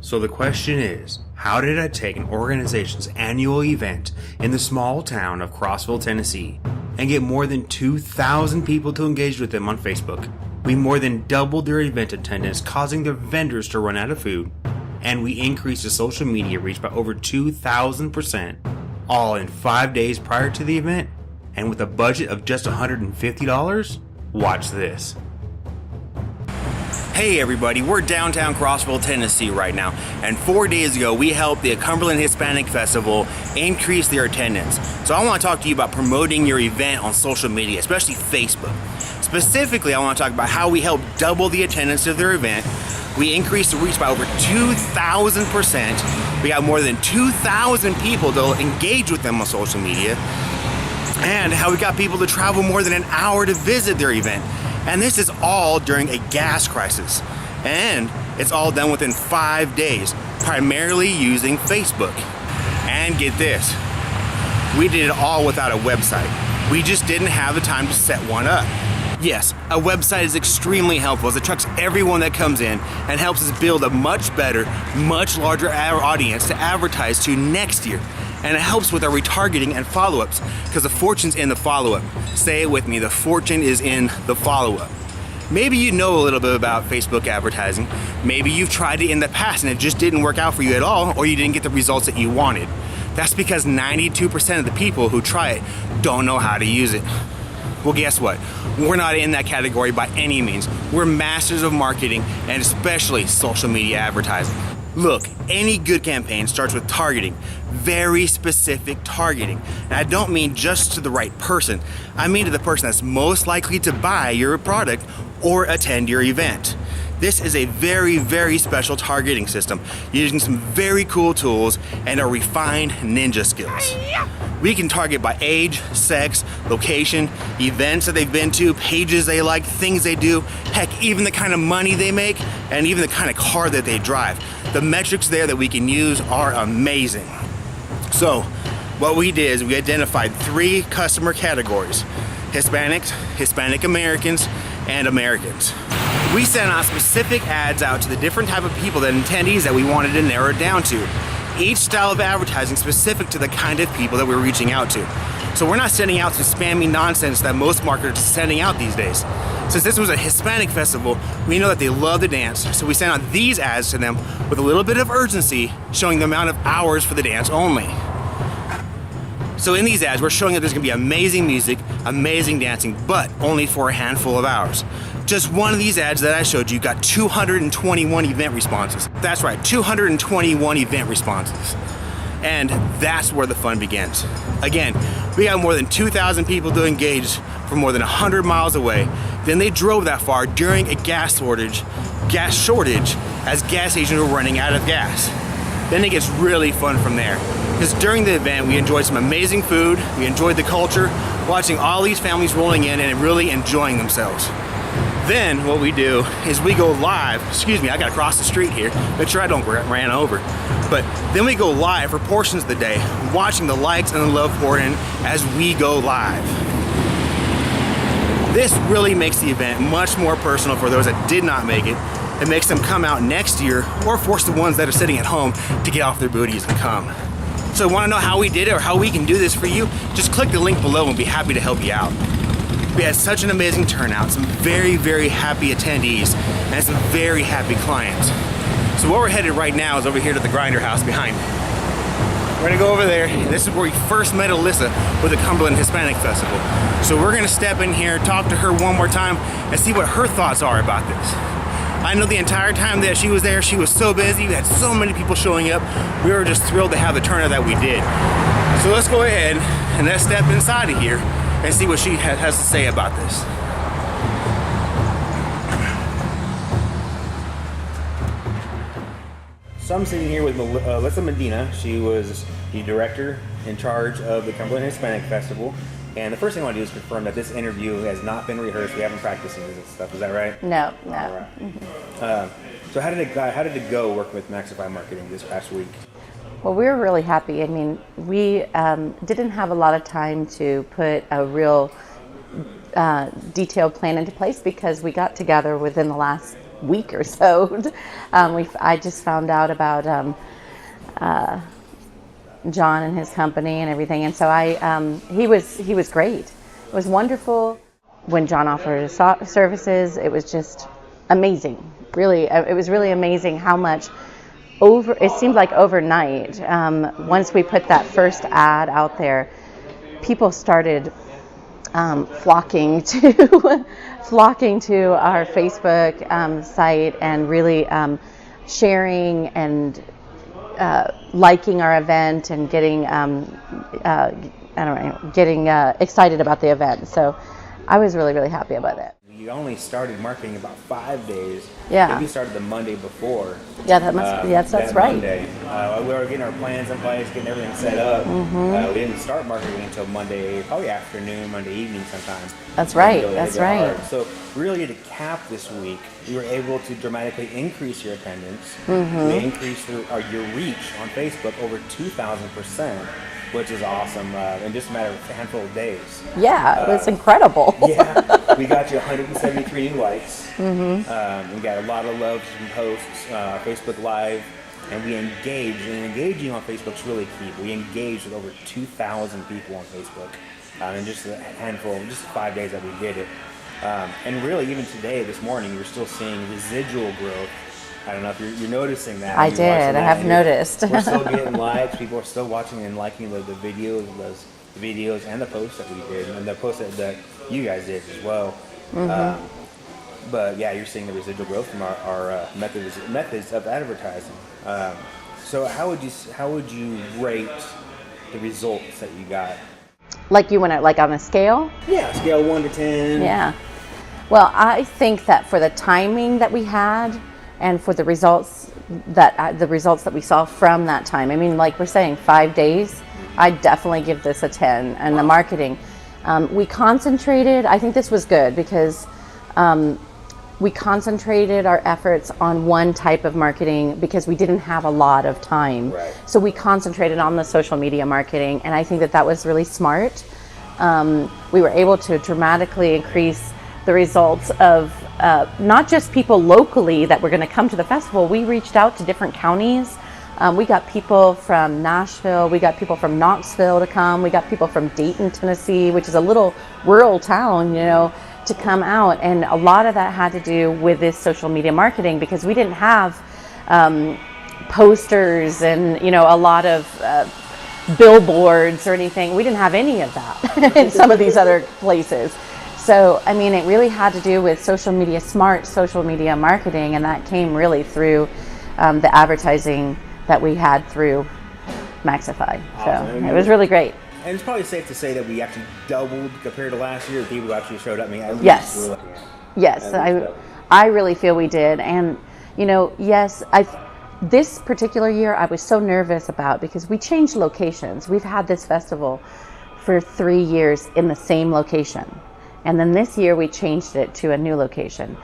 So the question is, how did I take an organization's annual event in the small town of Crossville, Tennessee, and get more than 2,000 people to engage with them on Facebook? We more than doubled their event attendance, causing their vendors to run out of food, and we increased the social media reach by over 2,000%, all in 5 days prior to the event, and with a budget of just $150? Watch this. Hey everybody, we're downtown Crossville, Tennessee right now, and 4 days ago we helped the Cumberland Hispanic Festival increase their attendance. So I want to talk to you about promoting your event on social media, especially Facebook. Specifically, I want to talk about how we helped double the attendance of their event. We increased the reach by over 2,000%. We got more than 2,000 people to engage with them on social media, and how we got people to travel more than an hour to visit their event. And this is all during a gas crisis. And it's all done within 5 days, primarily using Facebook. And get this, we did it all without a website. We just didn't have the time to set one up. Yes, a website is extremely helpful as it tracks everyone that comes in and helps us build a much better, much larger audience to advertise to next year. And it helps with our retargeting and follow-ups, because the fortune's in the follow-up. Say it with me, the fortune is in the follow-up. Maybe you know a little bit about Facebook advertising. Maybe you've tried it in the past and it just didn't work out for you at all, or you didn't get the results that you wanted. That's because 92% of the people who try it don't know how to use it. Well, guess what? We're not in that category by any means. We're masters of marketing, and especially social media advertising. Look, any good campaign starts with targeting, very specific targeting. And I don't mean just to the right person. I mean to the person that's most likely to buy your product or attend your event. This is a very, very special targeting system using some very cool tools and our refined ninja skills. We can target by age, sex, location, events that they've been to, pages they like, things they do, heck, even the kind of money they make, and even the kind of car that they drive. The metrics there that we can use are amazing. So, what we did is we identified 3 customer categories: Hispanics, Hispanic Americans, and Americans. We sent out specific ads out to the different type of people, that attendees that we wanted to narrow it down to. Each style of advertising specific to the kind of people that we're reaching out to. So we're not sending out some spammy nonsense that most marketers are sending out these days. Since this was a Hispanic festival, we know that they love to dance, so we sent out these ads to them with a little bit of urgency, showing the amount of hours for the dance only. So in these ads, we're showing that there's gonna be amazing music, amazing dancing, but only for a handful of hours. Just one of these ads that I showed you got 221 event responses. That's right, 221 event responses. And that's where the fun begins. Again, we got more than 2,000 people to engage from more than 100 miles away. Then they drove that far during a gas shortage as gas stations were running out of gas. Then it gets really fun from there. Because during the event, we enjoyed some amazing food, we enjoyed the culture, watching all these families rolling in and really enjoying themselves. Then what we do is we go live. Excuse me, I gotta cross the street here. Make sure I don't ran over. But then we go live for portions of the day, watching the likes and the love pour in as we go live. This really makes the event much more personal for those that did not make it. It makes them come out next year, or force the ones that are sitting at home to get off their booties and come. So want to know how we did it or how we can do this for you? Just click the link below and we'll be happy to help you out. We had such an amazing turnout, some very, very happy attendees, and some very happy clients. So where we're headed right now is over here to the Grinder House behind me. We're gonna go over there, and this is where we first met Alyssa with the Cumberland Hispanic Festival. So we're gonna step in here, talk to her one more time, and see what her thoughts are about this. I know the entire time that she was there, she was so busy, we had so many people showing up, we were just thrilled to have the turnout that we did. So let's go ahead and let's step inside of here and see what she has to say about this. So I'm sitting here with Alyssa Medina. She was the director in charge of the Cumberland Hispanic Festival. And the first thing I want to do is confirm that this interview has not been rehearsed. We haven't practiced any of this stuff. Is that right? No. All right. So how did it go working with Maxify Marketing this past week? Well, we were really happy. I mean, we didn't have a lot of time to put a real detailed plan into place because we got together within the last week or so. I just found out about John and his company and everything, and so he was great. It was wonderful when John offered his services. It was just amazing. Really, it was really amazing how much it seemed like overnight. Once we put that first ad out there, people started flocking to our Facebook site and really sharing and liking our event and getting excited about the event. So I was really, really happy about that. You only started marketing about 5 days. Yeah. Maybe you started the Monday before. Yeah, that's right. Monday. We were getting our plans in place, getting everything set up. Mm-hmm. We didn't start marketing until Monday, probably afternoon, Monday evening sometime. That's right. That's right. Hard. So really to cap this week, you were able to dramatically increase your attendance. Mm-hmm. We increased your reach on Facebook over 2,000%. Which is awesome, in just a matter of a handful of days. Yeah, it was incredible. Yeah, we got you 173 new likes. Mm-hmm. We got a lot of loves from posts, Facebook Live, and we engaged. And engaging on Facebook is really key. We engaged with over 2,000 people on Facebook in just a handful, just 5 days that we did it. And really, even today, this morning, you're still seeing residual growth. I don't know if you're noticing that. I did. I have noticed. We're still getting likes. People are still watching and liking the videos and the posts that we did, and the posts that you guys did as well. Mm-hmm. But yeah, you're seeing the residual growth from our methods of advertising. So how would you rate the results that you got? Like you went at on a scale? Yeah, scale 1 to 10. Yeah. Well, I think that for the timing that we had, and for the results that we saw from that time. I mean, like we're saying, 5 days, I definitely give this a 10. And the marketing, we concentrated, I think this was good because we concentrated our efforts on one type of marketing because we didn't have a lot of time. Right. So we concentrated on the social media marketing, and I think that was really smart. We were able to dramatically increase the results of not just people locally that were going to come to the festival. We reached out to different counties. We got people from Nashville. We got people from Knoxville to come. We got people from Dayton, Tennessee, which is a little rural town, to come out. And a lot of that had to do with this social media marketing because we didn't have posters and, a lot of billboards or anything. We didn't have any of that in some of these other places. So, I mean, it really had to do with smart social media marketing, and that came really through the advertising that we had through Maxify. Awesome. So it was really great. And it's probably safe to say that we actually doubled compared to last year. People who actually showed up. I mean, at least Yes. we're looking at. Yes, I really feel we did. And, yes, this particular year I was so nervous about because we changed locations. We've had this festival for 3 years in the same location. And then this year we changed it to a new location.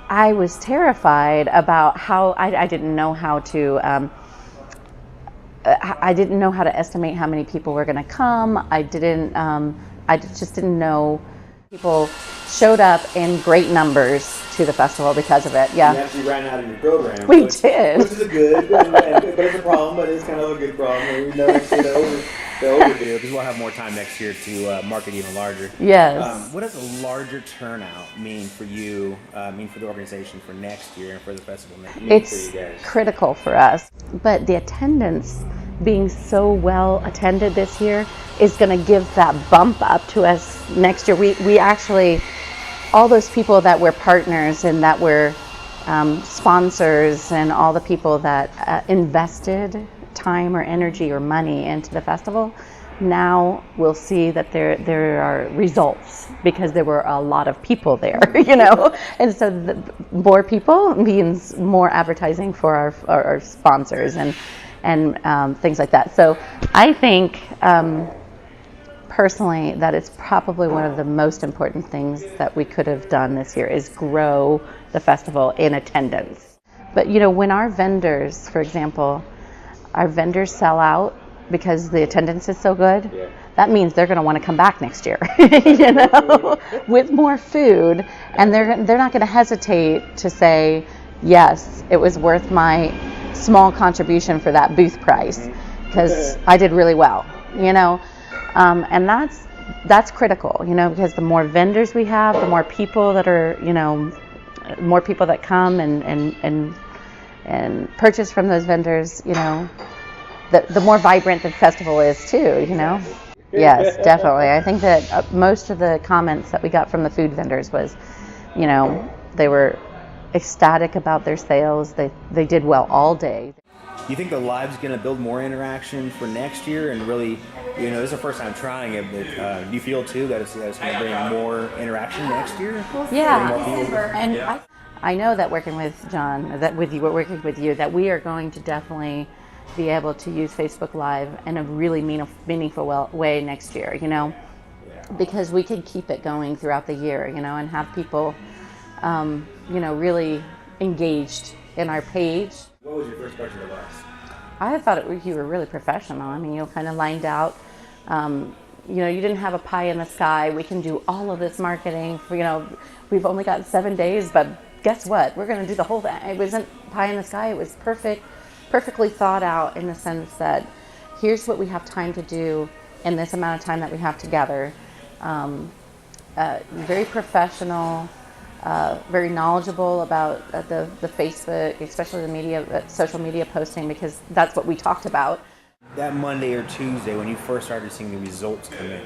I was terrified about how I didn't know how to estimate how many people were going to come. I just didn't know. People showed up in great numbers to the festival because of it. Yeah. You actually ran out of your program. We did. Which is a good, but it's a problem, but it's kind of a good problem. We noticed the overdue because we'll have more time next year to market even larger. Yes. What does a larger turnout mean for you, mean for the organization for next year and for the festival next year? It's for you guys? critical for us. But the attendance being so well attended this year is going to give that bump up to us next year. We actually, all those people that were partners and that were sponsors and all the people that invested time or energy or money into the festival, now we'll see that there are results because there were a lot of people there, and so more people means more advertising for our sponsors and things like that. So I think personally that it's probably one of the most important things that we could have done this year is grow the festival in attendance. But when our vendors, for example, our vendors sell out because the attendance is so good, yeah, that means they're going to want to come back next year, with more food, and they're not going to hesitate to say, yes, it was worth my small contribution for that booth price, because I did really well, and that's critical, because the more vendors we have, the more people that are, more people that come and purchase from those vendors, the more vibrant the festival is too, Yes, definitely. I think that most of the comments that we got from the food vendors was, they were ecstatic about their sales. They did well all day. You think the live's going to build more interaction for next year? And really, this is the first time trying it, but do you feel too that it's going to bring more interaction next year? Yeah, and I know that working with John, that with you, we're working with you, that we are going to definitely be able to use Facebook Live in a really meaningful way next year, because we can keep it going throughout the year, and have people, really engaged in our page. What was your first impression of us? I thought you were really professional. I mean, you kind of lined out. You didn't have a pie in the sky. We can do all of this marketing. We've only got 7 days, but guess what? We're going to do the whole thing. It wasn't pie in the sky. It was perfectly thought out in the sense that here's what we have time to do in this amount of time that we have together. Very professional. Very knowledgeable about the Facebook, especially the media, social media posting, because that's what we talked about. That Monday or Tuesday when you first started seeing the results come in,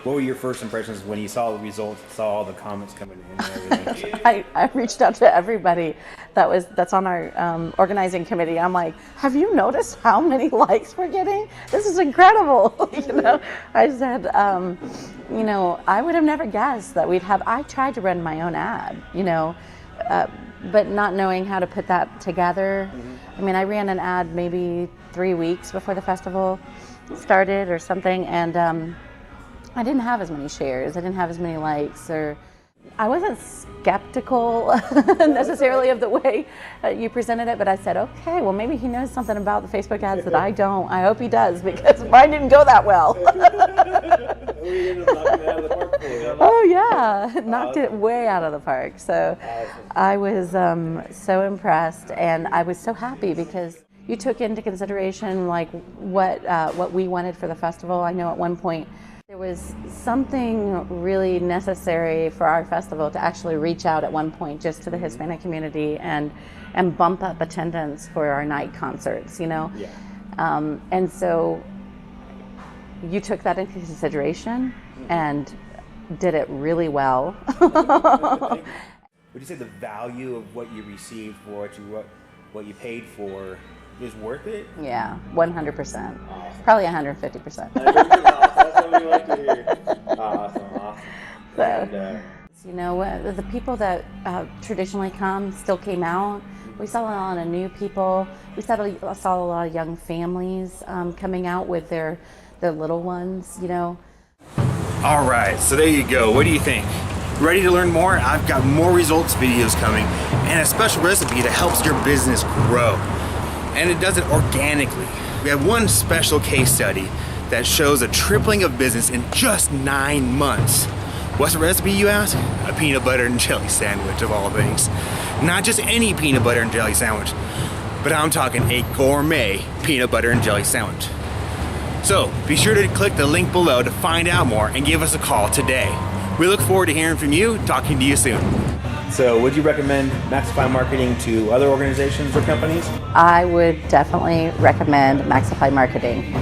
what were your first impressions when you saw the results, saw all the comments coming in and everything? I reached out to everybody that's on our organizing committee. I'm like, have you noticed how many likes we're getting? This is incredible. I said, I would have never guessed that we'd have. I tried to run my own ad, but not knowing how to put that together. I mean, I ran an ad maybe 3 weeks before the festival started or something, and I didn't have as many shares. I didn't have as many likes, or I wasn't skeptical necessarily of the way you presented it, but I said, okay, well, maybe he knows something about the Facebook ads that I don't. I hope he does, because mine didn't go that well. Oh yeah, knocked it way out of the park. So I was so impressed, and I was so happy because you took into consideration like what we wanted for the festival. I know at one point there was something really necessary for our festival to actually reach out at one point just to the Hispanic community and bump up attendance for our night concerts, Yeah. And so you took that into consideration and did it really well. Would you say the value of what you received for what you paid for is worth it? Yeah, 100%. Awesome. Probably 150%. That's what we like to hear. Awesome. So, and, the people that traditionally come still came out. We saw a lot of new people. We saw a lot of young families coming out with their little ones, All right, so there you go. What do you think? Ready to learn more? I've got more results videos coming and a special recipe that helps your business grow. And it does it organically. We have one special case study that shows a tripling of business in just 9 months. What's the recipe, you ask? A peanut butter and jelly sandwich, of all things. Not just any peanut butter and jelly sandwich, but I'm talking a gourmet peanut butter and jelly sandwich. So be sure to click the link below to find out more and give us a call today. We look forward to hearing from you, talking to you soon. So would you recommend Maxify Marketing to other organizations or companies? I would definitely recommend Maxify Marketing.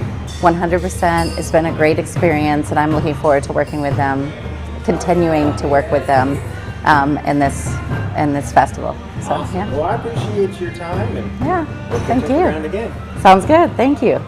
100%. It's been a great experience, and I'm looking forward to working with them, continuing to work with them in this festival. So, awesome. yeah. Well, I appreciate your time, and we'll thank you. Around again. Sounds good. Thank you.